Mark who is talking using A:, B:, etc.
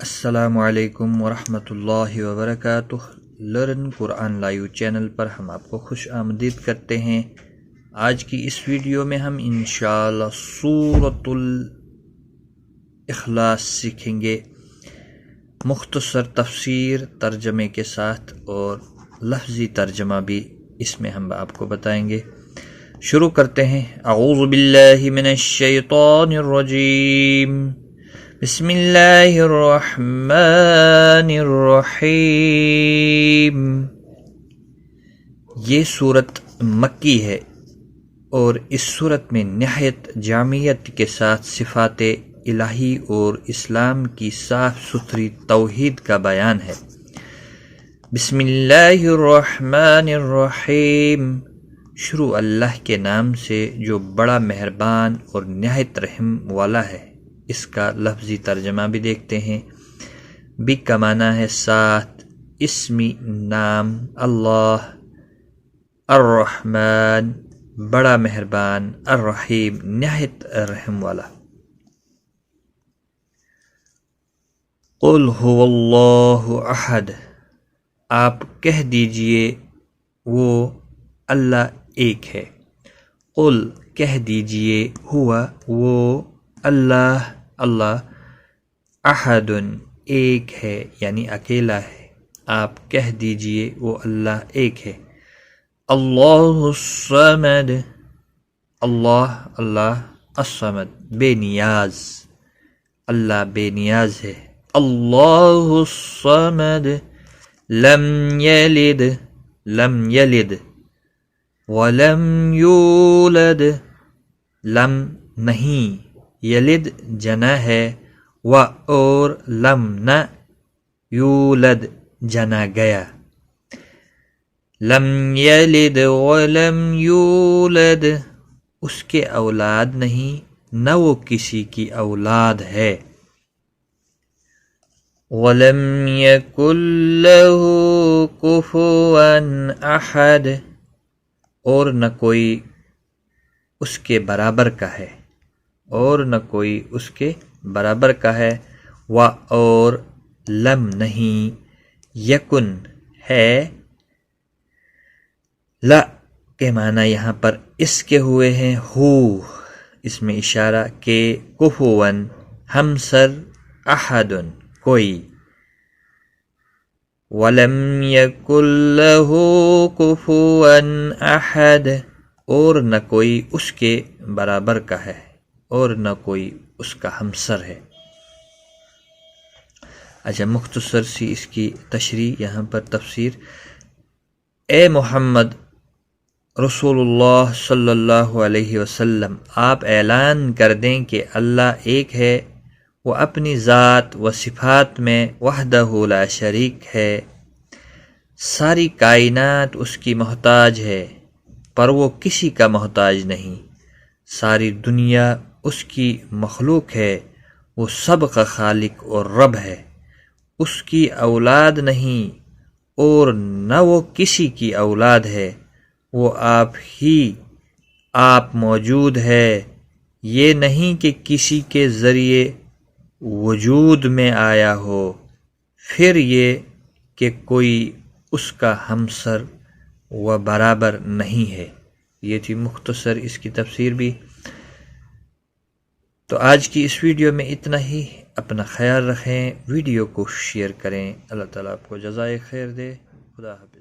A: السلام علیکم ورحمۃ اللہ وبرکاتہ۔ لرن قرآن لائیو چینل پر ہم آپ کو خوش آمدید کرتے ہیں۔ آج کی اس ویڈیو میں ہم انشاءاللہ سورۃ الاخلاص سیکھیں گے، مختصر تفسیر ترجمے کے ساتھ اور لفظی ترجمہ بھی اس میں ہم آپ کو بتائیں گے۔ شروع کرتے ہیں۔ اعوذ باللہ من الشیطان الرجیم، بسم اللہ الرحمن الرحیم۔ یہ صورت مکی ہے اور اس صورت میں نہایت جامعیت کے ساتھ صفات الہی اور اسلام کی صاف ستھری توحید کا بیان ہے۔ بسم اللہ الرحمن الرحیم، شروع اللہ کے نام سے جو بڑا مہربان اور نہایت رحم والا ہے۔ اس کا لفظی ترجمہ بھی دیکھتے ہیں۔ بھی کا معنی ہے ساتھ، اسمی نام اللہ، الرحمن بڑا مہربان، الرحیم نہایت رحم والا۔ قل هو اللہ احد، آپ کہہ دیجئے وہ اللہ ایک ہے۔ قل کہہ دیجئے، ہوا وہ اللہ احد ایک ہے، یعنی اکیلا ہے۔ آپ کہہ دیجئے وہ اللہ ایک ہے۔ اللہ الصمد، اللہ الصمد بے نیاز، اللہ بے نیاز ہے۔ اللہ الصمد لم یلد ولم یولد، لم نہیں، یلد جنا ہے، و اور لم نہ، یولد جنا گیا۔ لم یلد ولم یولد، اس کے اولاد نہیں نہ وہ کسی کی اولاد ہے۔ ولم یکن لہ کفوا احد، اور نہ کوئی اس کے برابر کا ہے، اور نہ کوئی اس کے برابر کا ہے۔ و اور لم نہیں، یکن ہے، لا کے معنی یہاں پر اس کے ہوئے ہیں، ہو اس میں اشارہ کہ کفواً ہمسر، احد کوئی۔ ولم یکن لہ کفوا احد، اور نہ کوئی اس کے برابر کا ہے اور نہ کوئی اس کا ہمسر ہے۔ اچھا، مختصر سی اس کی تشریح یہاں پر تفسیر۔ اے محمد رسول اللہ صلی اللہ علیہ وسلم، آپ اعلان کر دیں کہ اللہ ایک ہے، وہ اپنی ذات و صفات میں وحدہ لا شریک ہے، ساری کائنات اس کی محتاج ہے پر وہ کسی کا محتاج نہیں، ساری دنیا اس کی مخلوق ہے، وہ سب کا خالق اور رب ہے، اس کی اولاد نہیں اور نہ وہ کسی کی اولاد ہے، وہ آپ موجود ہے، یہ نہیں کہ کسی کے ذریعے وجود میں آیا ہو، پھر یہ کہ کوئی اس کا ہمسر و برابر نہیں ہے۔ یہ تھی مختصر اس کی تفسیر بھی۔ تو آج کی اس ویڈیو میں اتنا ہی۔ اپنا خیال رکھیں، ویڈیو کو شیئر کریں۔ اللہ تعالیٰ آپ کو جزائے خیر دے۔ خدا حافظ۔